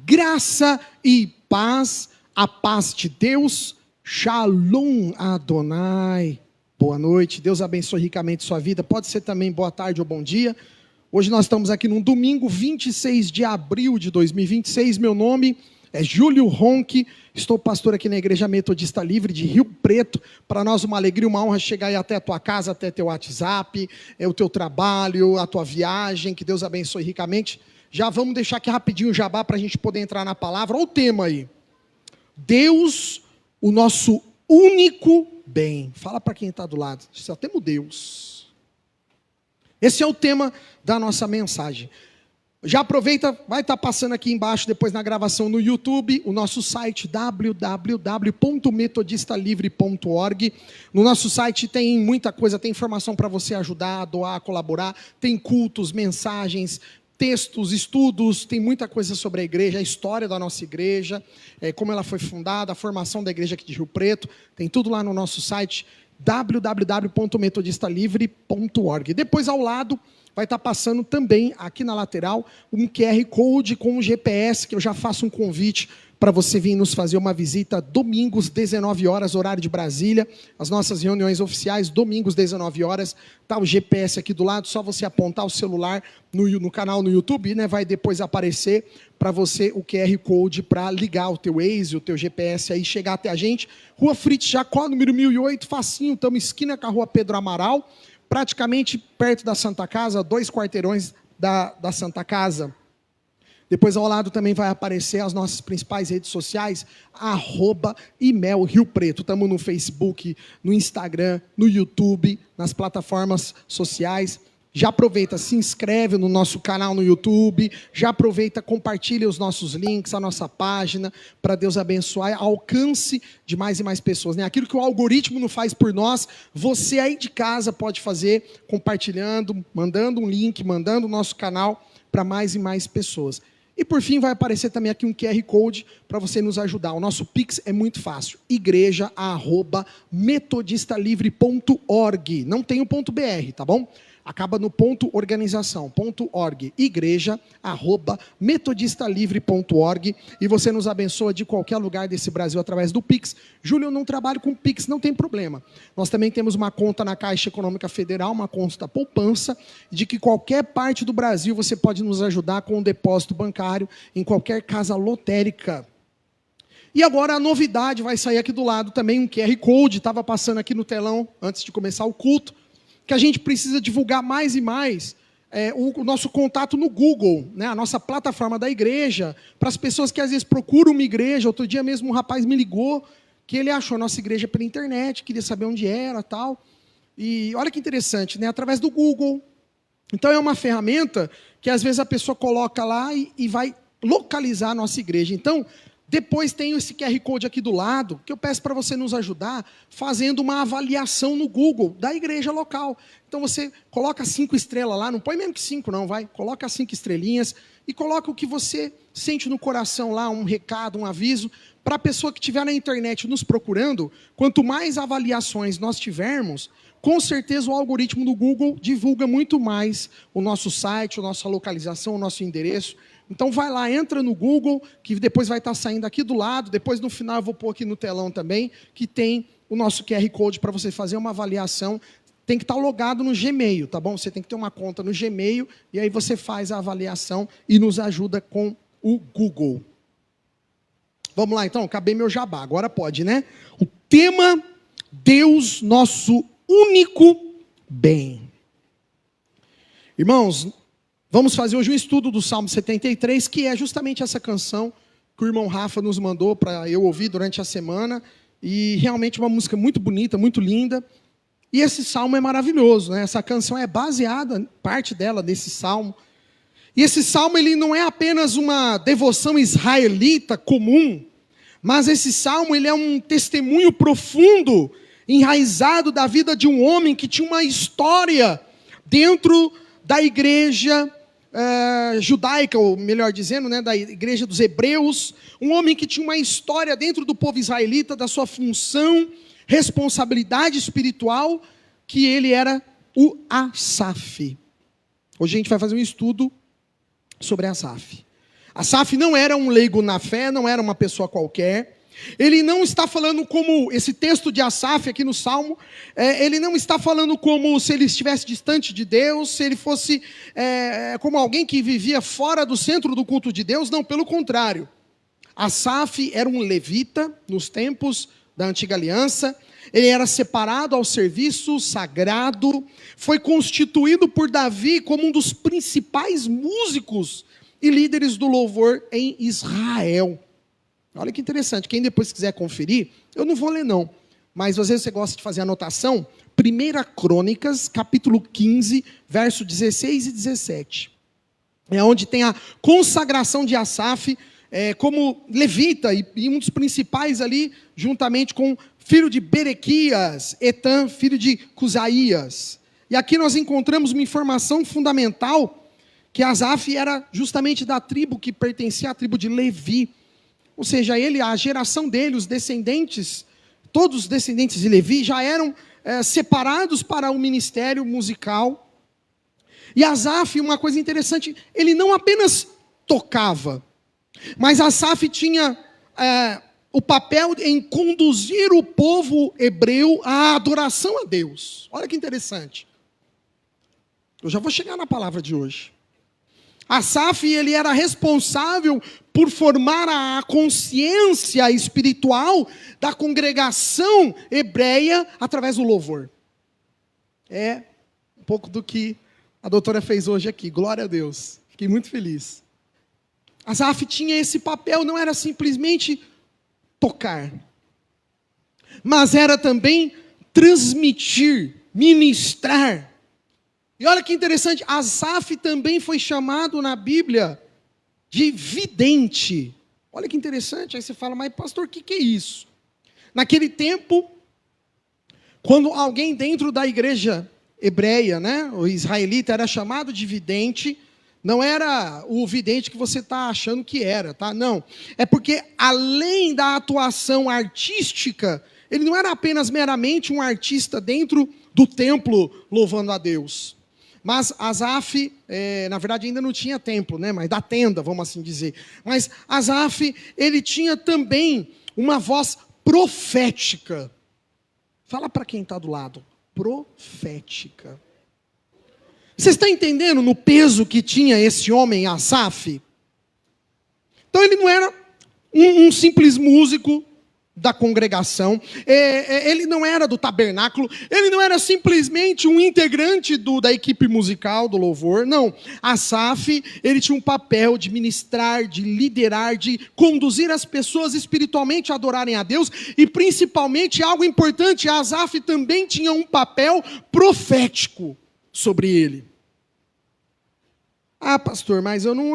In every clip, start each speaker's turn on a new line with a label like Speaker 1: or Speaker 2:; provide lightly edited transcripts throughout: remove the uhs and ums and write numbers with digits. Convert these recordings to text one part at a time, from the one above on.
Speaker 1: Graça e paz, a paz de Deus, Shalom Adonai. Boa noite, Deus abençoe ricamente sua vida, pode ser também boa tarde ou bom dia. Hoje nós estamos aqui num domingo, 26 de abril de 2026, meu nome é Júlio Ronque, estou pastor aqui na Igreja Metodista Livre de Rio Preto. Para nós uma alegria, uma honra chegar aí até a tua casa, até teu WhatsApp, o teu trabalho, a tua viagem, que Deus abençoe ricamente. Já vamos deixar aqui rapidinho o jabá para a gente poder entrar na palavra. Olha o tema aí. Deus, o nosso único bem. Fala para quem está do lado. Só temos Deus. Esse é o tema da nossa mensagem. Já aproveita, vai estar passando aqui embaixo depois na gravação no YouTube, o nosso site www.metodistalivre.org. No nosso site tem muita coisa, tem informação para você ajudar, doar, colaborar, tem cultos, mensagens, textos, estudos, tem muita coisa sobre a igreja, a história da nossa igreja, como ela foi fundada, a formação da igreja aqui de Rio Preto, tem tudo lá no nosso site www.metodistalivre.org. Depois ao lado vai estar passando também aqui na lateral um QR Code com um GPS, que eu já faço um convite para você vir nos fazer uma visita domingos, 19 horas, horário de Brasília. As nossas reuniões oficiais, domingos, 19 horas. Está o GPS aqui do lado, só você apontar o celular no canal no YouTube, né? Vai depois aparecer para você o QR Code para ligar o teu Waze, o teu GPS aí, chegar até a gente. Rua Fritz Jacó, número 1008, facinho, estamos esquina com a Rua Pedro Amaral, praticamente perto da Santa Casa, 2 quarteirões da Santa Casa. Depois ao lado também vai aparecer as nossas principais redes sociais, @Imel Rio Preto. Estamos no Facebook, no Instagram, no YouTube, nas plataformas sociais. Já aproveita, se inscreve no nosso canal no YouTube, já aproveita, compartilha os nossos links, a nossa página, para Deus abençoar, alcance de mais e mais pessoas, né? Aquilo que o algoritmo não faz por nós, você aí de casa pode fazer, compartilhando, mandando um link, mandando o nosso canal para mais e mais pessoas. E por fim vai aparecer também aqui um QR Code para você nos ajudar. O nosso Pix é muito fácil, igreja@metodistalivre.org. Não tem o .br, tá bom? Acaba no .organização.org, igreja@metodistalivre.org, e você nos abençoa de qualquer lugar desse Brasil através do Pix. Júlio, eu não trabalho com Pix, não tem problema. Nós também temos uma conta na Caixa Econômica Federal, uma conta poupança, de que qualquer parte do Brasil você pode nos ajudar com um depósito bancário em qualquer casa lotérica. E agora a novidade vai sair aqui do lado também, um QR Code, estava passando aqui no telão antes de começar o culto, que a gente precisa divulgar mais e mais o nosso contato no Google, né, a nossa plataforma da igreja, para as pessoas que às vezes procuram uma igreja. Outro dia mesmo um rapaz me ligou, que ele achou a nossa igreja pela internet, queria saber onde era, tal. E olha que interessante, né, através do Google. Então é uma ferramenta que às vezes a pessoa coloca lá e vai localizar a nossa igreja. Então, depois tem esse QR Code aqui do lado, que eu peço para você nos ajudar, fazendo uma avaliação no Google da igreja local. Então você coloca 5 estrelas lá, não põe mesmo que 5 não, vai. Coloca 5 estrelinhas e coloca o que você sente no coração lá, um recado, um aviso, para a pessoa que estiver na internet nos procurando. Quanto mais avaliações nós tivermos, com certeza o algoritmo do Google divulga muito mais o nosso site, a nossa localização, o nosso endereço. Então vai lá, entra no Google, que depois vai estar saindo aqui do lado, depois no final eu vou pôr aqui no telão também, que tem o nosso QR Code para você fazer uma avaliação. Tem que estar logado no Gmail, tá bom? Você tem que ter uma conta no Gmail, e aí você faz a avaliação e nos ajuda com o Google. Vamos lá então, acabei meu jabá, agora pode, né? O tema, Deus, nosso único bem. Irmãos, vamos fazer hoje um estudo do Salmo 73, que é justamente essa canção que o irmão Rafa nos mandou para eu ouvir durante a semana. E realmente uma música muito bonita, muito linda. E esse salmo é maravilhoso, né? Essa canção é baseada, parte dela, desse salmo. E esse salmo ele não é apenas uma devoção israelita comum, mas esse salmo ele é um testemunho profundo, enraizado da vida de um homem que tinha uma história dentro da igreja judaica, ou melhor dizendo, né, da igreja dos hebreus, um homem que tinha uma história dentro do povo israelita, da sua função, responsabilidade espiritual, que ele era o Asaf. Hoje a gente vai fazer um estudo sobre Asaf. Asaf não era um leigo na fé, não era uma pessoa qualquer. Ele não está falando como, esse texto de Asaf aqui no Salmo, ele não está falando como se ele estivesse distante de Deus, se ele fosse como alguém que vivia fora do centro do culto de Deus. Não, pelo contrário. Asaf era um levita nos tempos da antiga aliança. Ele era separado ao serviço sagrado, foi constituído por Davi como um dos principais músicos e líderes do louvor em Israel. Olha que interessante, quem depois quiser conferir, eu não vou ler não, mas às vezes você gosta de fazer anotação, 1 Crônicas, capítulo 15, verso 16 e 17. É onde tem a consagração de Asaf como levita e um dos principais ali, juntamente com filho de Berequias, Etan, filho de Cusaías. E aqui nós encontramos uma informação fundamental, que Asaf era justamente da tribo que pertencia à tribo de Levi. Ou seja, a geração dele, os descendentes, todos os descendentes de Levi já eram separados para o ministério musical. E Asaf, uma coisa interessante, ele não apenas tocava, mas Asaf tinha o papel em conduzir o povo hebreu à adoração a Deus. Olha que interessante. Eu já vou chegar na palavra de hoje. Asaf, ele era responsável por formar a consciência espiritual da congregação hebreia através do louvor. É um pouco do que a doutora fez hoje aqui. Glória a Deus. Fiquei muito feliz. Asaf tinha esse papel, não era simplesmente tocar, mas era também transmitir, ministrar. E olha que interessante, Asaf também foi chamado na Bíblia de vidente. Olha que interessante, aí você fala, mas pastor, o que é isso? Naquele tempo, quando alguém dentro da igreja hebreia, o israelita, era chamado de vidente, não era o vidente que você está achando que era, tá? Não, é porque além da atuação artística, ele não era apenas meramente um artista dentro do templo louvando a Deus. Mas Asaf, na verdade ainda não tinha templo, mas da tenda, vamos assim dizer. Mas Asaf, ele tinha também uma voz profética. Fala para quem está do lado, profética. Você está entendendo no peso que tinha esse homem, Asaf? Então ele não era um simples músico da congregação, ele não era do tabernáculo, ele não era simplesmente um integrante da equipe musical, do louvor, não. Asaf, ele tinha um papel de ministrar, de liderar, de conduzir as pessoas espiritualmente a adorarem a Deus, e principalmente, algo importante, Asaf também tinha um papel profético sobre ele. Ah, pastor, mas eu não...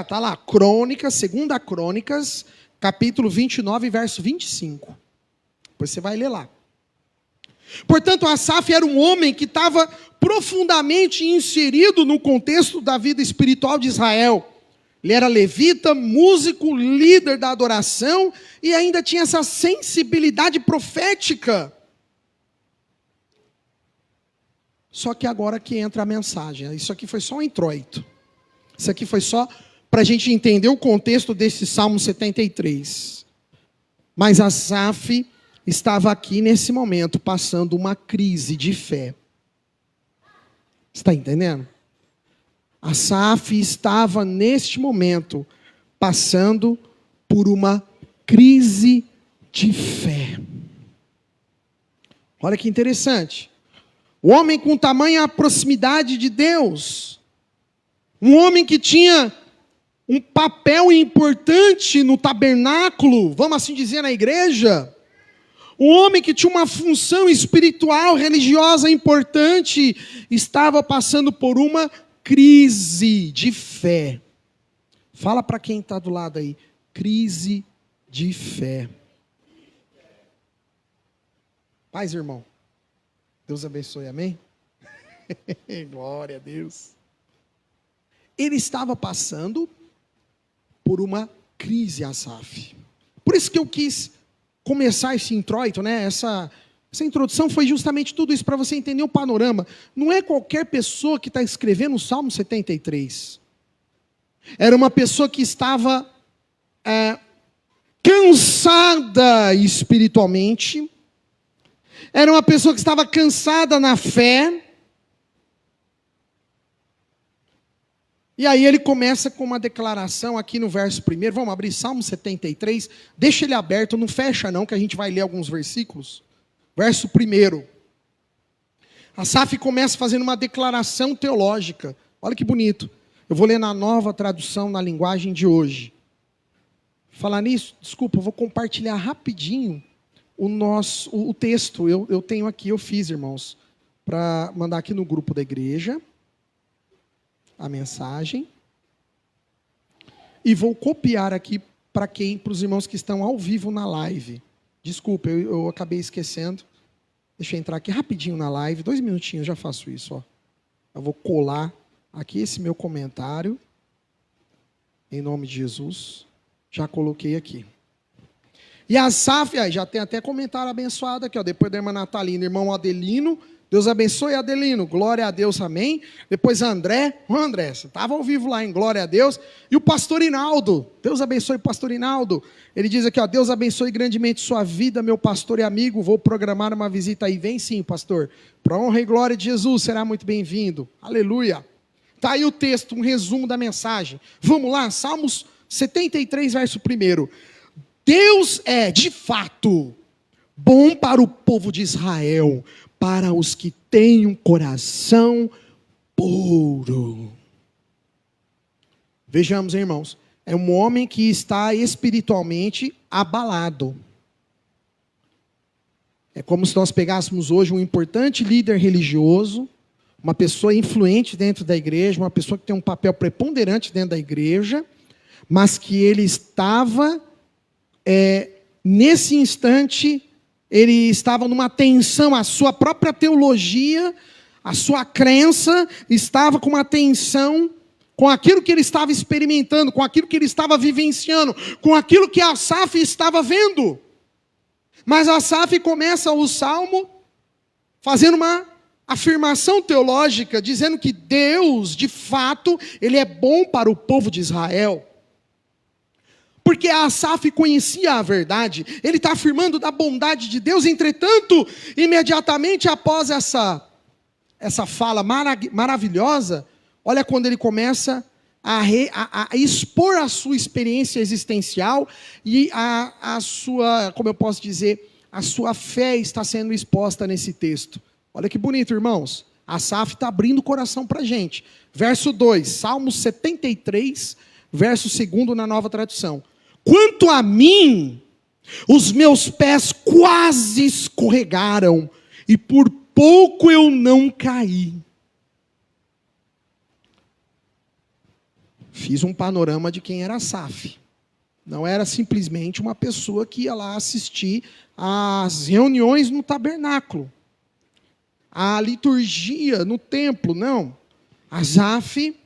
Speaker 1: tá lá, Crônicas, 2 Crônicas, capítulo 29, verso 25. Depois você vai ler lá. Portanto, Asaf era um homem que estava profundamente inserido no contexto da vida espiritual de Israel. Ele era levita, músico, líder da adoração e ainda tinha essa sensibilidade profética. Só que agora que entra a mensagem. Isso aqui foi só um introito. Isso aqui foi só para a gente entender o contexto desse Salmo 73. Mas Asaf estava aqui nesse momento passando uma crise de fé. Está entendendo? Asaf estava neste momento passando por uma crise de fé. Olha que interessante. O homem com tamanha proximidade de Deus, um homem que tinha um papel importante no tabernáculo, vamos assim dizer, na igreja, um homem que tinha uma função espiritual, religiosa importante, estava passando por uma crise de fé. Fala para quem está do lado aí, crise de fé. Paz, irmão. Deus abençoe, amém? Glória a Deus. Ele estava passando por uma crise, Asaf. Por isso que eu quis começar esse introito, essa introdução foi justamente tudo isso, para você entender o panorama. Não é qualquer pessoa que está escrevendo o Salmo 73. Era uma pessoa que estava cansada espiritualmente. Era uma pessoa que estava cansada na fé. E aí ele começa com uma declaração aqui no verso 1. Vamos abrir Salmo 73. Deixa ele aberto, não fecha não, que a gente vai ler alguns versículos. Verso 1. Asaf começa fazendo uma declaração teológica. Olha que bonito. Eu vou ler na Nova Tradução, na linguagem de hoje. Falar nisso, desculpa, eu vou compartilhar rapidinho o texto. Eu tenho aqui, eu fiz, irmãos, para mandar aqui no grupo da igreja a mensagem. E vou copiar aqui para os irmãos que estão ao vivo na live. Desculpa, eu acabei esquecendo. Deixa eu entrar aqui rapidinho na live, 2 minutinhos, já faço isso. Ó. Eu vou colar aqui esse meu comentário, em nome de Jesus. Já coloquei aqui. E Asaf, já tem até comentário abençoado aqui, ó, depois da irmã Natalina, irmão Adelino. Deus abençoe, Adelino, glória a Deus, amém. Depois André, você estava ao vivo lá em glória a Deus. E o pastor Inaldo, Deus abençoe o pastor Inaldo. Ele diz aqui, ó, Deus abençoe grandemente sua vida, meu pastor e amigo. Vou programar uma visita aí, vem sim, pastor. Para honra e glória de Jesus, será muito bem-vindo. Aleluia. Está aí o texto, um resumo da mensagem. Vamos lá, Salmos 73, verso 1. Deus é, de fato, bom para o povo de Israel, para os que têm um coração puro. Vejamos, irmãos, é um homem que está espiritualmente abalado. É como se nós pegássemos hoje um importante líder religioso, uma pessoa influente dentro da igreja, uma pessoa que tem um papel preponderante dentro da igreja, mas que ele estava, nesse instante, ele estava numa tensão, a sua própria teologia, a sua crença estava com uma tensão com aquilo que ele estava experimentando, com aquilo que ele estava vivenciando, com aquilo que Asaf estava vendo. Mas Asaf começa o salmo fazendo uma afirmação teológica, dizendo que Deus, de fato, ele é bom para o povo de Israel. Porque Asaf conhecia a verdade, ele está afirmando da bondade de Deus. Entretanto, imediatamente após essa fala maravilhosa, olha quando ele começa a expor a sua experiência existencial e a sua, como eu posso dizer, a sua fé está sendo exposta nesse texto. Olha que bonito, irmãos. Asaf está abrindo o coração para a gente. Verso 2, Salmo 73, verso 2 na Nova Tradução. Quanto a mim, os meus pés quase escorregaram, e por pouco eu não caí. Fiz um panorama de quem era Asaf. Não era simplesmente uma pessoa que ia lá assistir às reuniões no tabernáculo, à liturgia no templo, não. Asaf,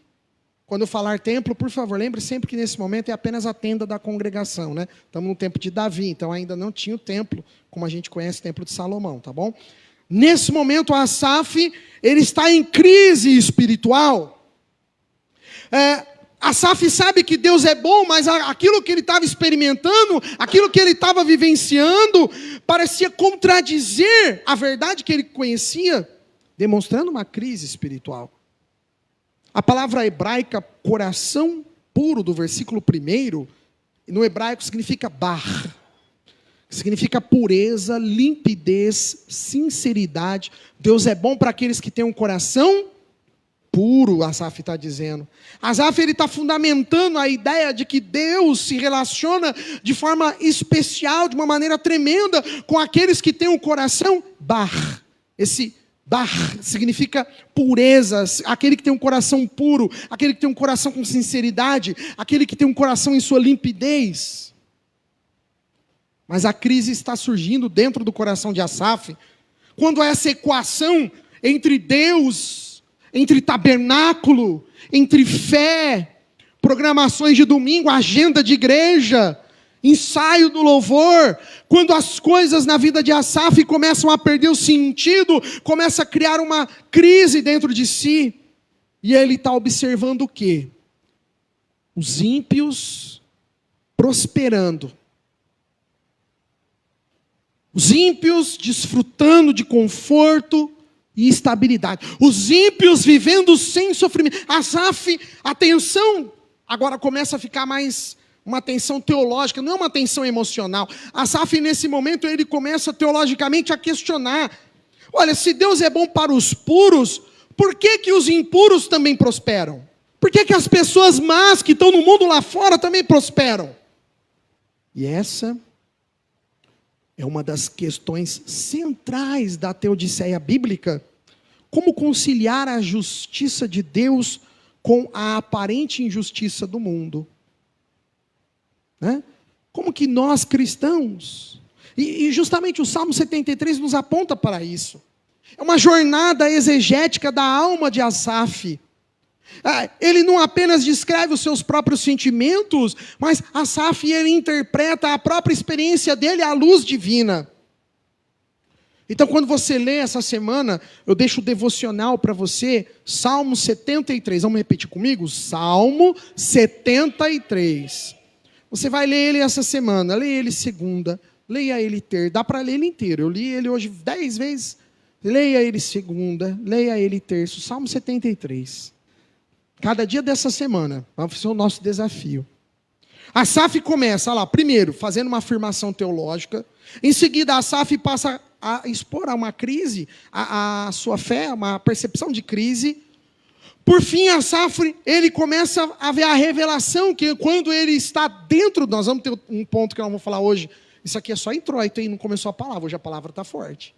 Speaker 1: quando eu falar templo, por favor, lembre sempre que nesse momento é apenas a tenda da congregação, né? Estamos no tempo de Davi, então ainda não tinha o templo, como a gente conhece o templo de Salomão, tá bom? Nesse momento, Asaf, ele está em crise espiritual. Asaf sabe que Deus é bom, mas aquilo que ele estava experimentando, aquilo que ele estava vivenciando, parecia contradizer a verdade que ele conhecia, demonstrando uma crise espiritual. A palavra hebraica coração puro, do versículo 1, no hebraico significa bar. Significa pureza, limpidez, sinceridade. Deus é bom para aqueles que têm um coração puro, Asaf está dizendo. Asaf está fundamentando a ideia de que Deus se relaciona de forma especial, de uma maneira tremenda, com aqueles que têm um coração bar. Esse bar significa pureza, aquele que tem um coração puro, aquele que tem um coração com sinceridade, aquele que tem um coração em sua limpidez. Mas a crise está surgindo dentro do coração de Asaf, quando essa equação entre Deus, entre tabernáculo, entre fé, programações de domingo, agenda de igreja, ensaio do louvor, quando as coisas na vida de Asaf começam a perder o sentido, começa a criar uma crise dentro de si, e ele está observando o quê? Os ímpios prosperando. Os ímpios desfrutando de conforto e estabilidade. Os ímpios vivendo sem sofrimento. Asaf, a tensão agora começa a ficar mais uma tensão teológica, não é uma tensão emocional. Asaf, nesse momento, ele começa teologicamente a questionar. Olha, se Deus é bom para os puros, por que que os impuros também prosperam? Por que que as pessoas más que estão no mundo lá fora também prosperam? E essa é uma das questões centrais da teodiceia bíblica. Como conciliar a justiça de Deus com a aparente injustiça do mundo? Né? Como que nós cristãos... E justamente o Salmo 73 nos aponta para isso. É uma jornada exegética da alma de Asaf. Ele não apenas descreve os seus próprios sentimentos, mas Asaf, ele interpreta a própria experiência dele à luz divina. Então, quando você lê essa semana, eu deixo o devocional para você, Salmo 73. Vamos repetir comigo? Salmo 73. Você vai ler ele essa semana, leia ele segunda, leia ele terça. Dá para ler ele inteiro. Eu li ele hoje 10 vezes. Leia ele segunda, leia ele terça. Salmo 73. Cada dia dessa semana, vai ser o nosso desafio. Asaf começa lá, primeiro, fazendo uma afirmação teológica. Em seguida, Asaf passa a expor a uma crise, a sua fé, uma percepção de crise. Por fim, Asaf, ele começa a ver a revelação, que quando ele está dentro, nós vamos ter um ponto que nós vamos falar hoje. Isso aqui é só introito, hein? Não começou a palavra, hoje a palavra está forte.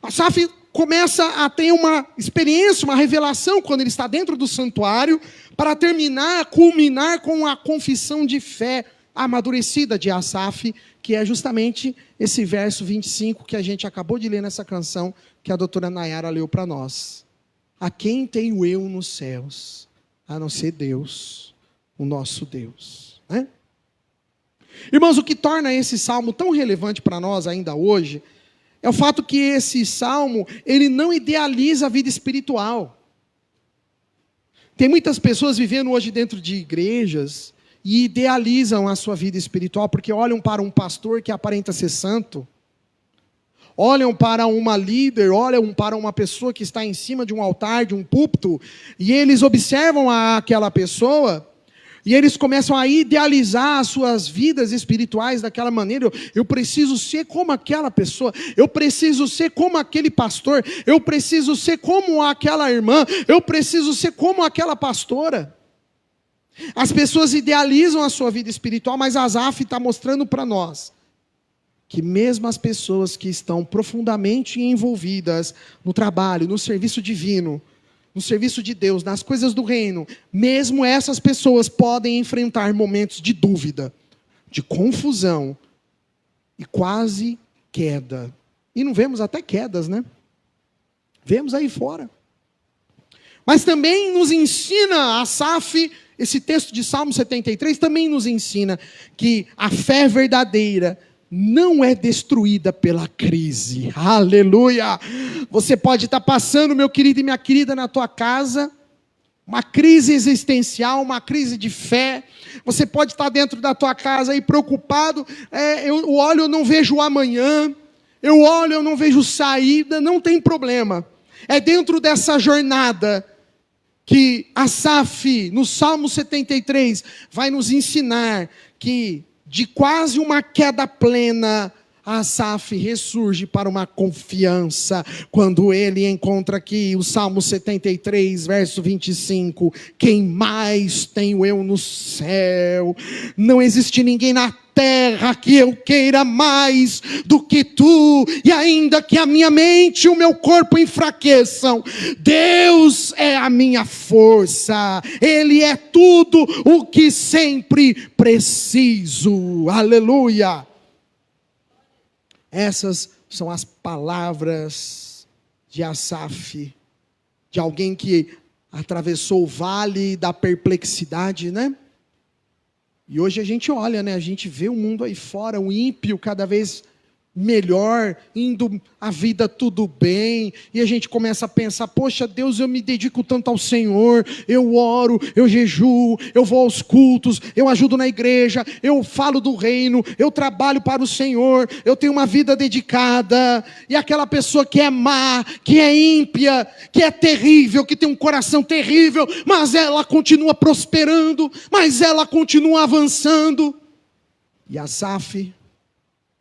Speaker 1: Asaf começa a ter uma experiência, uma revelação, quando ele está dentro do santuário, para terminar, culminar com a confissão de fé amadurecida de Asaf, que é justamente esse verso 25 que a gente acabou de ler nessa canção, que a doutora Nayara leu para nós. A quem tenho eu nos céus, a não ser Deus, o nosso Deus. Né? Irmãos, o que torna esse salmo tão relevante para nós ainda hoje, é o fato que esse salmo, ele não idealiza a vida espiritual. Tem muitas pessoas vivendo hoje dentro de igrejas e idealizam a sua vida espiritual porque olham para um pastor que aparenta ser santo, olham para uma líder, olham para uma pessoa que está em cima de um altar, de um púlpito, e eles observam aquela pessoa e eles começam a idealizar as suas vidas espirituais daquela maneira. Eu preciso ser como aquela pessoa, eu preciso ser como aquele pastor, eu preciso ser como aquela irmã, eu preciso ser como aquela pastora. As pessoas idealizam a sua vida espiritual, mas Asaf está mostrando para nós que mesmo as pessoas que estão profundamente envolvidas no trabalho, no serviço divino, no serviço de Deus, nas coisas do reino, mesmo essas pessoas podem enfrentar momentos de dúvida, de confusão e quase queda. E não vemos até quedas, né? Vemos aí fora. Mas também nos ensina Asaf, esse texto de Salmo 73 também nos ensina que a fé verdadeira não é destruída pela crise. Aleluia! Você pode estar passando, meu querido e minha querida, na tua casa, uma crise existencial, uma crise de fé. Você pode estar dentro da tua casa aí preocupado. Eu olho, eu não vejo o amanhã. Eu olho, eu não vejo saída. Não tem problema. É dentro dessa jornada que Asaf, no Salmo 73, vai nos ensinar que de quase uma queda plena, Asaf ressurge para uma confiança, quando ele encontra aqui o Salmo 73, verso 25, quem mais tenho eu no céu? Não existe ninguém na terra que eu queira mais do que tu, e ainda que a minha mente e o meu corpo enfraqueçam, Deus é a minha força, Ele é tudo o que sempre preciso. Aleluia! Essas são as palavras de Asaf, de alguém que atravessou o vale da perplexidade, né? E hoje a gente olha, né? A gente vê o mundo aí fora, o ímpio cada vez melhor, indo a vida tudo bem, e a gente começa a pensar, poxa Deus, eu me dedico tanto ao Senhor, eu oro, eu jejuo, eu vou aos cultos, eu ajudo na igreja, eu falo do reino, eu trabalho para o Senhor, eu tenho uma vida dedicada, e aquela pessoa que é má, que é ímpia, que é terrível, que tem um coração terrível, mas ela continua prosperando, mas ela continua avançando. E Asaf,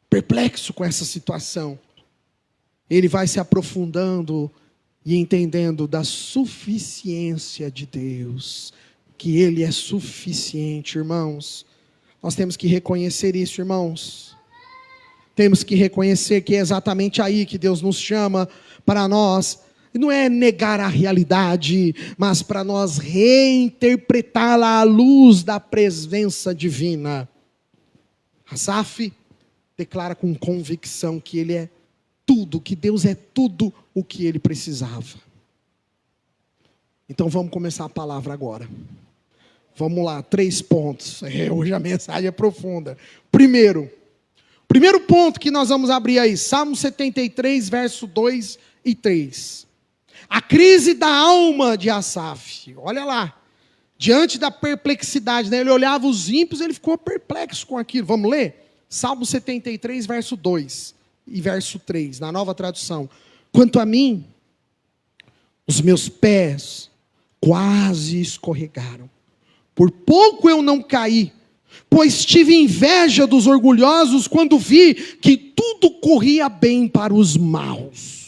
Speaker 1: perplexo com essa situação, ele vai se aprofundando e entendendo da suficiência de Deus, que Ele é suficiente, irmãos. Nós temos que reconhecer isso, irmãos. Temos que reconhecer que é exatamente aí que Deus nos chama para nós. Não é negar a realidade, mas para nós reinterpretá-la à luz da presença divina. Asaf declara com convicção que ele é tudo, que Deus é tudo o que ele precisava. Então vamos começar a palavra agora. Vamos lá, 3 pontos. Hoje a mensagem é profunda. Primeiro ponto que nós vamos abrir aí, Salmo 73, verso 2 e 3. A crise da alma de Asaf. Olha lá, diante da perplexidade, né? Ele olhava os ímpios, ele ficou perplexo com aquilo. Vamos ler? Salmo 73, verso 2 e verso 3, na Nova Tradução. Quanto a mim, os meus pés quase escorregaram. Por pouco eu não caí, pois tive inveja dos orgulhosos quando vi que tudo corria bem para os maus.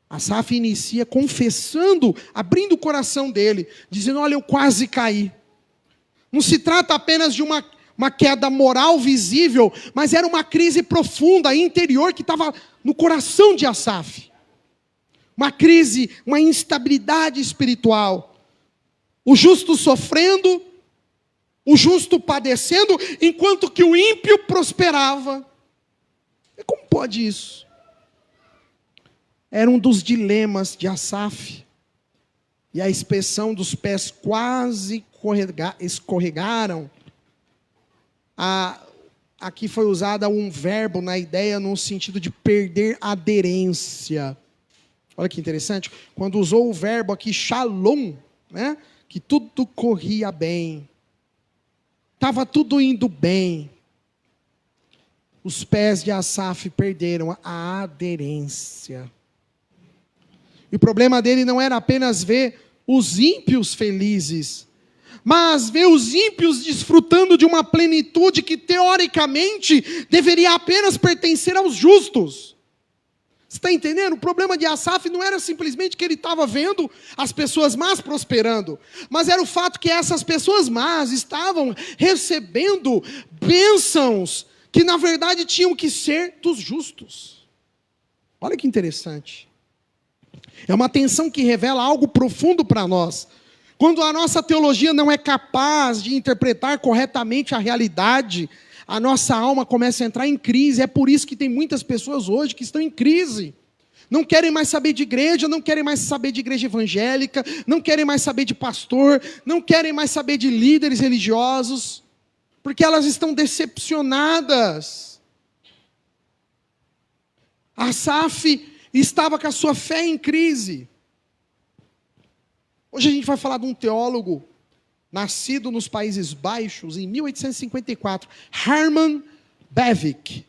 Speaker 1: Asaf inicia confessando, abrindo o coração dele, dizendo, olha, eu quase caí. Não se trata apenas de uma queda moral visível, mas era uma crise profunda, interior, que estava no coração de Asaf. Uma crise, uma instabilidade espiritual. O justo sofrendo, o justo padecendo, enquanto que o ímpio prosperava. E como pode isso? Era um dos dilemas de Asaf. E a expressão dos pés quase escorregaram. Aqui foi usada um verbo na ideia no sentido de perder aderência. Olha que interessante. Quando usou o verbo aqui, shalom, né? Que tudo corria bem. Estava tudo indo bem. Os pés de Asaf perderam a aderência. E o problema dele não era apenas ver os ímpios felizes, mas ver os ímpios desfrutando de uma plenitude que teoricamente deveria apenas pertencer aos justos. Você está entendendo? O problema de Asaf não era simplesmente que ele estava vendo as pessoas más prosperando, mas era o fato que essas pessoas más estavam recebendo bênçãos que na verdade tinham que ser dos justos. Olha que interessante. É uma tensão que revela algo profundo para nós. Quando a nossa teologia não é capaz de interpretar corretamente a realidade, a nossa alma começa a entrar em crise. É por isso que tem muitas pessoas hoje que estão em crise. Não querem mais saber de igreja, não querem mais saber de igreja evangélica, não querem mais saber de pastor, não querem mais saber de líderes religiosos, porque elas estão decepcionadas. Asaf estava com a sua fé em crise. Hoje a gente vai falar de um teólogo nascido nos Países Baixos em 1854, Herman Bavinck.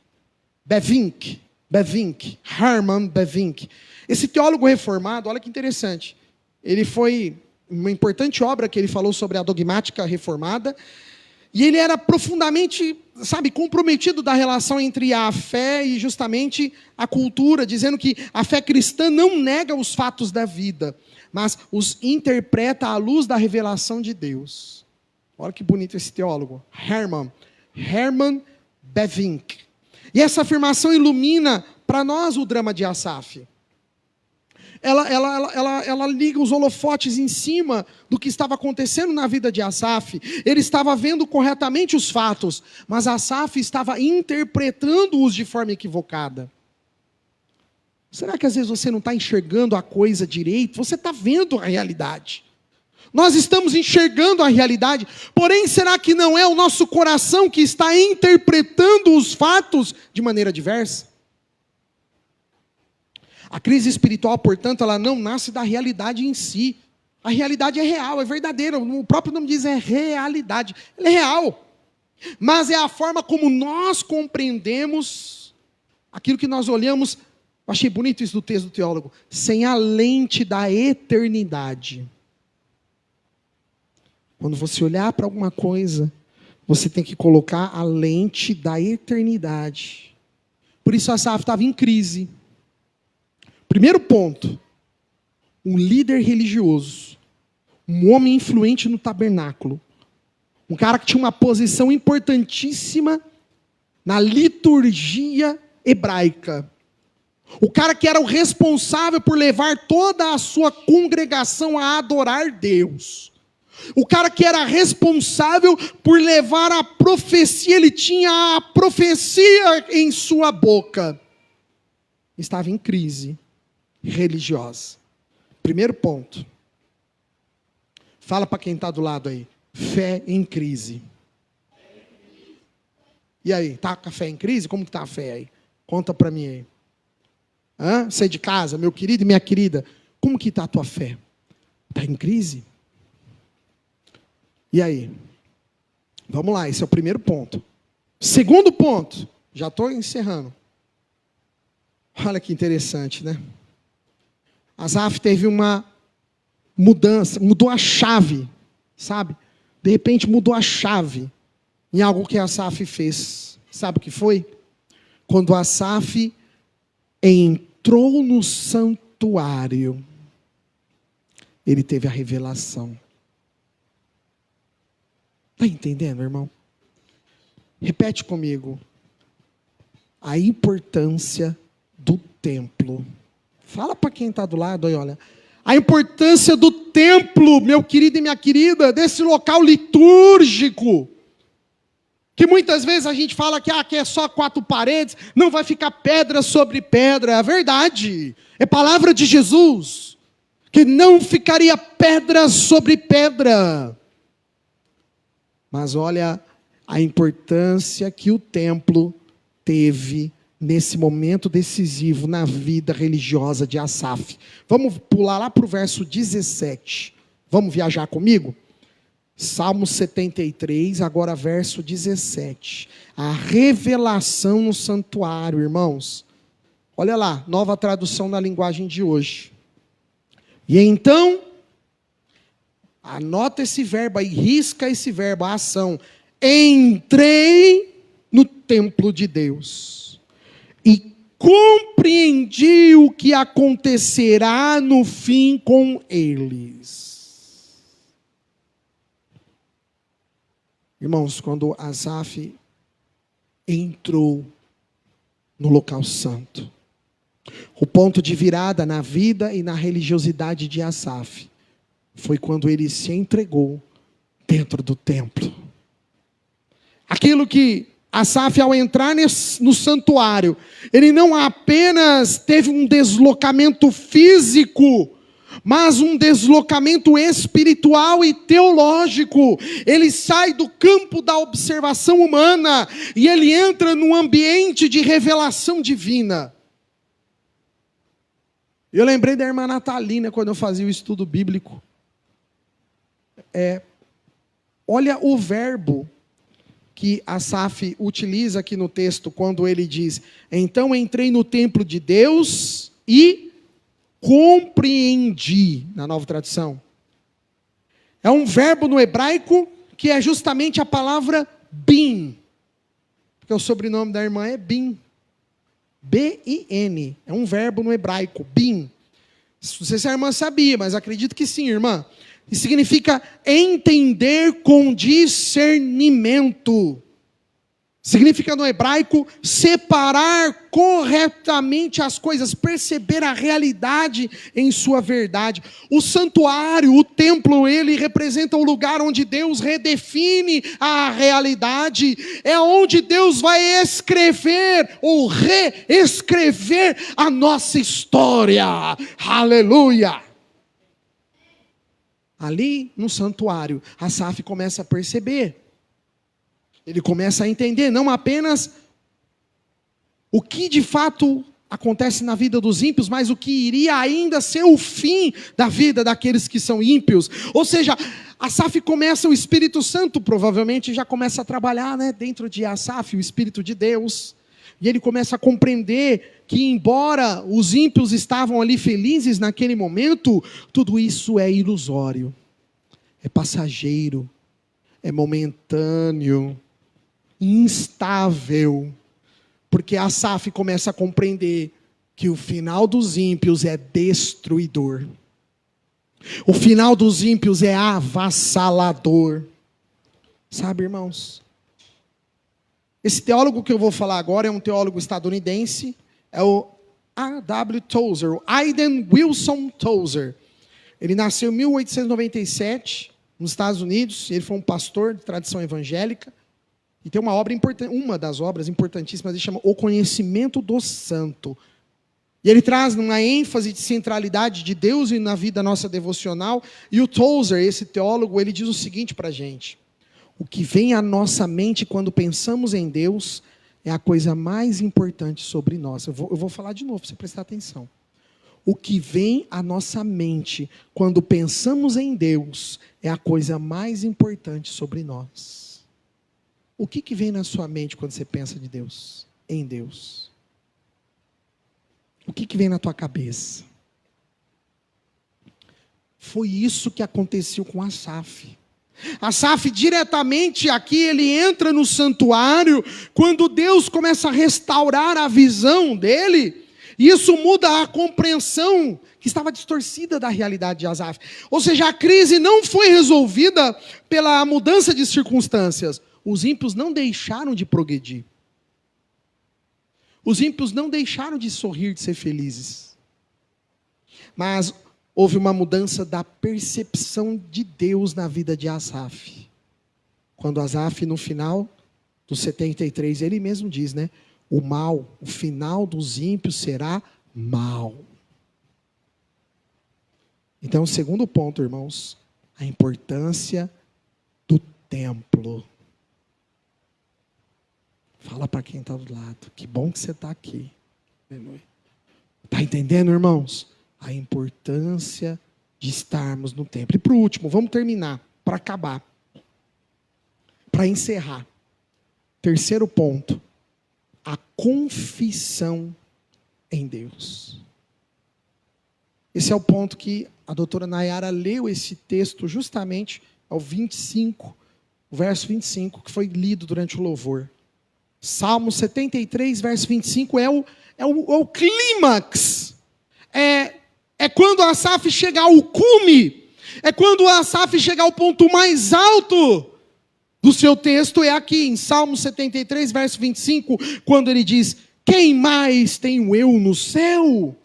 Speaker 1: Herman Bavinck. Esse teólogo reformado, olha que interessante. Ele foi uma importante obra que ele falou sobre a dogmática reformada. E ele era profundamente, comprometido da relação entre a fé e justamente a cultura, dizendo que a fé cristã não nega os fatos da vida, mas os interpreta à luz da revelação de Deus. Olha que bonito esse teólogo, Herman Bavinck. E essa afirmação ilumina para nós o drama de Asaf. Ela liga os holofotes em cima do que estava acontecendo na vida de Asaf. Ele estava vendo corretamente os fatos, mas Asaf estava interpretando-os de forma equivocada. Será que às vezes você não está enxergando a coisa direito? Você está vendo a realidade. Nós estamos enxergando a realidade, porém, será que não é o nosso coração que está interpretando os fatos de maneira diversa? A crise espiritual, portanto, ela não nasce da realidade em si. A realidade é real, é verdadeira. O próprio nome diz é realidade. Ela é real. Mas é a forma como nós compreendemos aquilo que nós olhamos. Achei bonito isso do texto do teólogo. Sem a lente da eternidade. Quando você olhar para alguma coisa, você tem que colocar a lente da eternidade. Por isso Asaf estava em crise. Primeiro ponto, um líder religioso, um homem influente no tabernáculo, um cara que tinha uma posição importantíssima na liturgia hebraica, o cara que era o responsável por levar toda a sua congregação a adorar Deus, o cara que era responsável por levar a profecia, ele tinha a profecia em sua boca, estava em crise religiosa. Primeiro ponto. Fala para quem está do lado aí. Fé em crise. E aí, tá com a fé em crise? Como que está a fé aí? Conta para mim aí. Você é de casa, meu querido e minha querida. Como que está a tua fé? Está em crise? E aí? Vamos lá, esse é o primeiro ponto. Segundo ponto. Já estou encerrando. Olha que interessante, né? Asaf teve uma mudança, mudou a chave, sabe? De repente mudou a chave em algo que Asaf fez. Sabe o que foi? Quando Asaf entrou no santuário, ele teve a revelação. Está entendendo, irmão? Repete comigo. A importância do templo. Fala para quem está do lado aí, olha. A importância do templo, meu querido e minha querida, desse local litúrgico. Que muitas vezes a gente fala que é só 4 paredes, não vai ficar pedra sobre pedra. É verdade. É palavra de Jesus. Que não ficaria pedra sobre pedra. Mas olha a importância que o templo teve nesse momento decisivo na vida religiosa de Asaf. Vamos pular lá para o verso 17. Vamos viajar comigo? Salmo 73, agora verso 17. A revelação no santuário, irmãos. Olha lá, nova tradução na linguagem de hoje. E então, anota esse verbo aí, risca esse verbo, a ação. Entrei no templo de Deus e compreendi o que acontecerá no fim com eles. Irmãos, quando Asaf entrou no local santo, o ponto de virada na vida e na religiosidade de Asaf foi quando ele se entregou dentro do templo. Aquilo que Asaf, ao entrar no santuário, ele não apenas teve um deslocamento físico, mas um deslocamento espiritual e teológico. Ele sai do campo da observação humana e ele entra num ambiente de revelação divina. Eu lembrei da irmã Natalina quando eu fazia o estudo bíblico. Olha o verbo que Asaf utiliza aqui no texto, quando ele diz: então entrei no templo de Deus e compreendi, na nova tradução. É um verbo no hebraico que é justamente a palavra bin, porque o sobrenome da irmã é Bin, B-I-N, é um verbo no hebraico, bin. Não sei se a irmã sabia, mas acredito que sim, irmã. E significa entender com discernimento. Significa no hebraico separar corretamente as coisas, perceber a realidade em sua verdade. O santuário, o templo, ele representa o lugar onde Deus redefine a realidade. É onde Deus vai escrever ou reescrever a nossa história. Aleluia! ali no santuário, Asaf começa a perceber. Ele começa a entender não apenas o que de fato acontece na vida dos ímpios, mas o que iria ainda ser o fim da vida daqueles que são ímpios. Ou seja, Asaf começa, o Espírito Santo provavelmente já começa a trabalhar, né, dentro de Asaf, o Espírito de Deus. E ele começa a compreender que, embora os ímpios estavam ali felizes naquele momento, tudo isso é ilusório, é passageiro, é momentâneo, instável. Porque Asaf começa a compreender que o final dos ímpios é destruidor. O final dos ímpios é avassalador. Sabe, irmãos? Esse teólogo que eu vou falar agora é um teólogo estadunidense, é o A.W. Tozer, o Aidan Wilson Tozer. Ele nasceu em 1897, nos Estados Unidos, ele foi um pastor de tradição evangélica, e tem uma obra importante, uma das obras importantíssimas, ele chama O Conhecimento do Santo. E ele traz uma ênfase de centralidade de Deus e na vida nossa devocional. E o Tozer, esse teólogo, ele diz o seguinte para a gente: o que vem à nossa mente quando pensamos em Deus é a coisa mais importante sobre nós. Eu vou falar de novo, para você prestar atenção. O que vem à nossa mente quando pensamos em Deus é a coisa mais importante sobre nós. O que vem na sua mente quando você pensa de Deus, em Deus? O que vem na tua cabeça? Foi isso que aconteceu com Asaf. Asaf, diretamente aqui, ele entra no santuário, quando Deus começa a restaurar a visão dele, e isso muda a compreensão que estava distorcida da realidade de Asaf. Ou seja, a crise não foi resolvida pela mudança de circunstâncias. Os ímpios não deixaram de progredir. Os ímpios não deixaram de sorrir, de ser felizes. Mas houve uma mudança da percepção de Deus na vida de Asaf. Quando Asaf, no final do 73, ele mesmo diz, né? O mal, o final dos ímpios será mal. Então, o segundo ponto, irmãos, a importância do templo. Fala para quem está do lado. Que bom que você está aqui. Está entendendo, irmãos? A importância de estarmos no templo. E para o último, vamos terminar, para acabar. Para encerrar. Terceiro ponto. A confissão em Deus. Esse é o ponto que a doutora Nayara leu esse texto justamente ao 25, o verso 25, que foi lido durante o louvor. Salmo 73, verso 25, é o clímax. É quando Asaf chega ao cume. É quando Asaf chega ao ponto mais alto do seu texto. É aqui em Salmo 73, verso 25, quando ele diz: quem mais tenho eu no céu?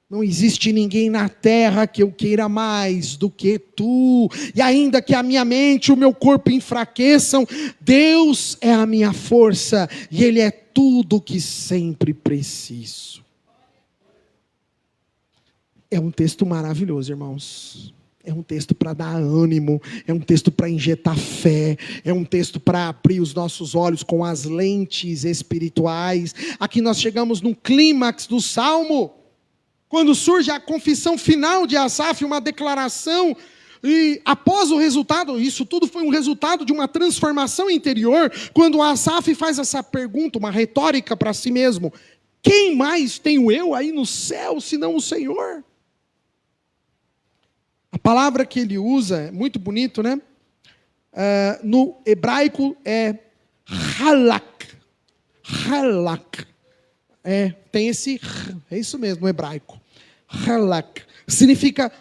Speaker 1: Não existe ninguém na terra que eu queira mais do que tu. E ainda que a minha mente e o meu corpo enfraqueçam, Deus é a minha força e Ele é tudo o que sempre preciso. É um texto maravilhoso, irmãos. É um texto para dar ânimo, é um texto para injetar fé, é um texto para abrir os nossos olhos com as lentes espirituais. Aqui nós chegamos no clímax do Salmo. Quando surge a confissão final de Asaf, uma declaração, e após o resultado, isso tudo foi um resultado de uma transformação interior, quando Asaf faz essa pergunta, uma retórica para si mesmo: quem mais tenho eu aí no céu, senão o Senhor? A palavra que ele usa é muito bonito, né? No hebraico é halak. Halak. Tem esse, é isso mesmo, no hebraico. Halak. Significa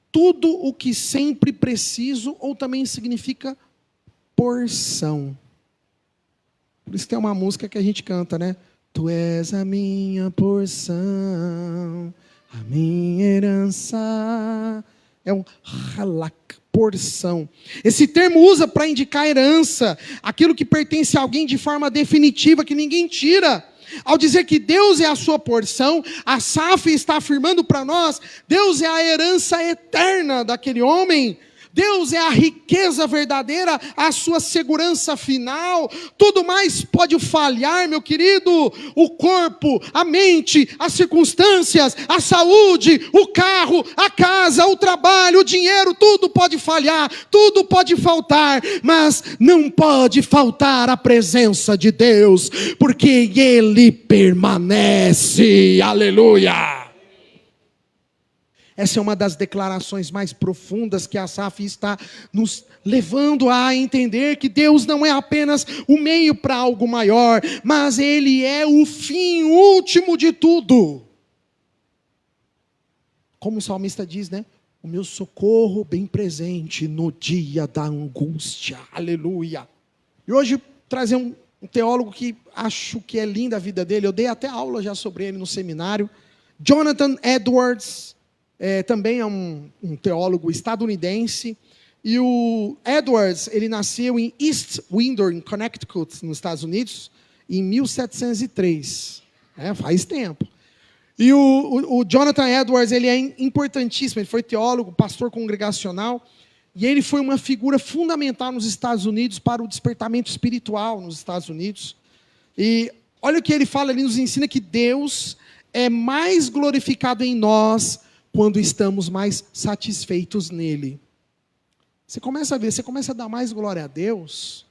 Speaker 1: tudo o que sempre preciso, ou também significa porção. Por isso tem uma música que a gente canta, né? Tu és a minha porção, a minha herança. É um halak, porção. Esse termo usa para indicar herança, aquilo que pertence a alguém de forma definitiva, que ninguém tira. Ao dizer que Deus é a sua porção, Asaf está afirmando para nós: Deus é a herança eterna daquele homem. Deus é a riqueza verdadeira, a sua segurança final. Tudo mais pode falhar, meu querido. O corpo, a mente, as circunstâncias, a saúde, o carro, a casa, o trabalho, o dinheiro, tudo pode falhar, tudo pode faltar, mas não pode faltar a presença de Deus, porque Ele permanece. Aleluia! Essa é uma das declarações mais profundas que Asaf está nos levando a entender que Deus não é apenas o meio para algo maior, mas Ele é o fim último de tudo. Como o salmista diz, né? O meu socorro bem presente no dia da angústia. Aleluia. E hoje trazer um teólogo que acho que é linda a vida dele. Eu dei até aula já sobre ele no seminário. Jonathan Edwards. Também é um teólogo estadunidense, e o Edwards, ele nasceu em East Windsor, em Connecticut, nos Estados Unidos, em 1703, faz tempo. E o Jonathan Edwards, ele é importantíssimo, ele foi teólogo, pastor congregacional, e ele foi uma figura fundamental nos Estados Unidos para o despertamento espiritual nos Estados Unidos. E olha o que ele fala, ele nos ensina que Deus é mais glorificado em nós quando estamos mais satisfeitos nele. Você começa a ver, você começa a dar mais glória a Deus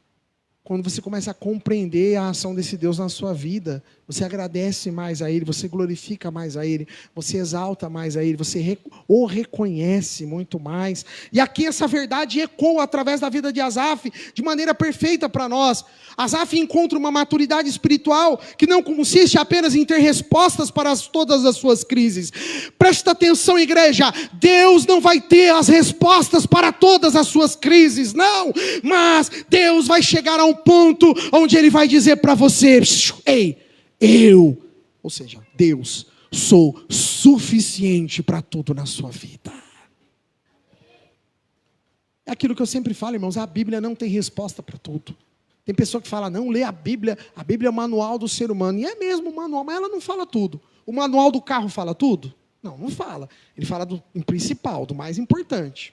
Speaker 1: quando você começa a compreender a ação desse Deus na sua vida. Você agradece mais a Ele, você glorifica mais a Ele, você exalta mais a Ele, você o reconhece muito mais. E aqui essa verdade ecoa através da vida de Asaf de maneira perfeita para nós. Asaf encontra uma maturidade espiritual que não consiste apenas em ter respostas para todas as suas crises. Presta atenção, igreja, Deus não vai ter as respostas para todas as suas crises, não, mas Deus vai chegar a um ponto onde Ele vai dizer para você: ei, ou seja, Deus, sou suficiente para tudo na sua vida. É aquilo que eu sempre falo, irmãos, a Bíblia não tem resposta para tudo. Tem pessoa que fala, não, lê a Bíblia é o manual do ser humano. E é mesmo o manual, mas ela não fala tudo. O manual do carro fala tudo? Não fala. Ele fala do principal, do mais importante.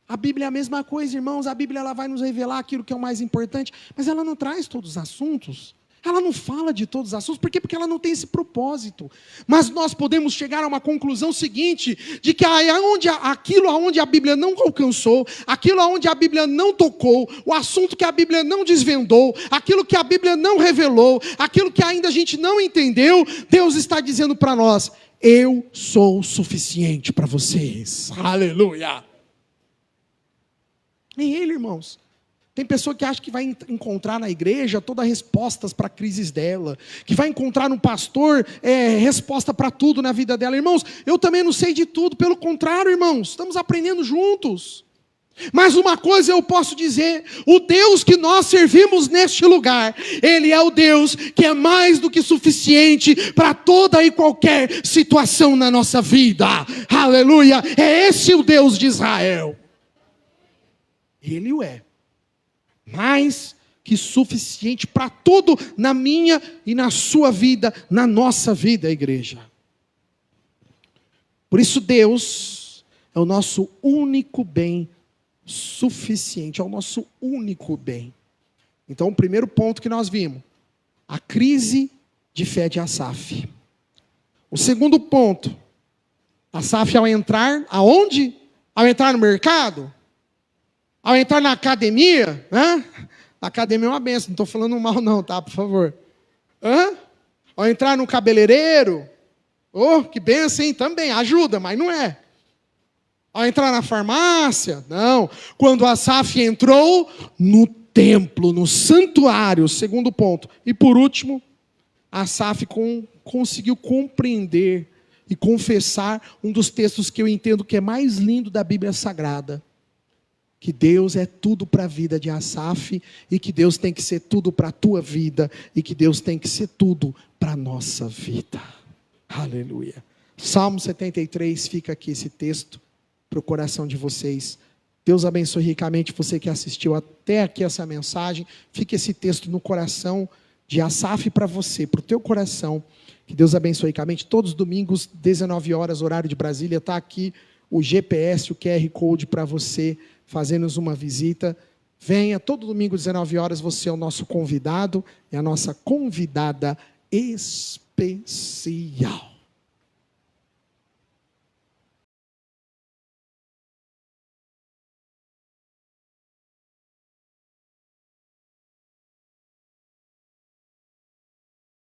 Speaker 1: A Bíblia é a mesma coisa, irmãos. A Bíblia ela vai nos revelar aquilo que é o mais importante, mas ela não traz todos os assuntos. Ela não fala de todos os assuntos. Por quê? Porque ela não tem esse propósito. Mas nós podemos chegar a uma conclusão seguinte, de que aquilo aonde a Bíblia não alcançou, aquilo aonde a Bíblia não tocou, o assunto que a Bíblia não desvendou, aquilo que a Bíblia não revelou, aquilo que ainda a gente não entendeu, Deus está dizendo para nós: eu sou suficiente para vocês. Aleluia! Em Ele, irmãos. Tem pessoa que acha que vai encontrar na igreja todas as respostas para crises dela, que vai encontrar no pastor resposta para tudo na vida dela. Irmãos, eu também não sei de tudo, pelo contrário, irmãos, estamos aprendendo juntos. Mas uma coisa eu posso dizer: o Deus que nós servimos neste lugar, Ele é o Deus que é mais do que suficiente para toda e qualquer situação na nossa vida. Aleluia! É esse o Deus de Israel. Ele o é. Mais que suficiente para tudo na minha e na sua vida, na nossa vida, igreja. Por isso Deus é o nosso único bem suficiente, é o nosso único bem. Então o primeiro ponto que nós vimos, a crise de fé de Asaf. O segundo ponto, Asaf ao entrar, aonde? Ao entrar no mercado? Ao entrar na academia, a academia é uma benção, não estou falando mal não, tá, por favor. Ao entrar no cabeleireiro, que benção, hein, também, ajuda, mas não é. Ao entrar na farmácia, não. Quando Asaf entrou no templo, no santuário, segundo ponto. E por último, Asaf conseguiu compreender e confessar um dos textos que eu entendo que é mais lindo da Bíblia Sagrada. Que Deus é tudo para a vida de Asaf, e que Deus tem que ser tudo para a tua vida, e que Deus tem que ser tudo para a nossa vida. Aleluia. Salmo 73, fica aqui esse texto para o coração de vocês. Deus abençoe ricamente você que assistiu até aqui essa mensagem. Fica esse texto no coração de Asaf para você, para o teu coração. Que Deus abençoe ricamente. Todos os domingos, 19 horas, horário de Brasília, está aqui o GPS, o QR Code para você fazer-nos uma visita. Venha, todo domingo, 19 horas, você é o nosso convidado e a nossa convidada especial.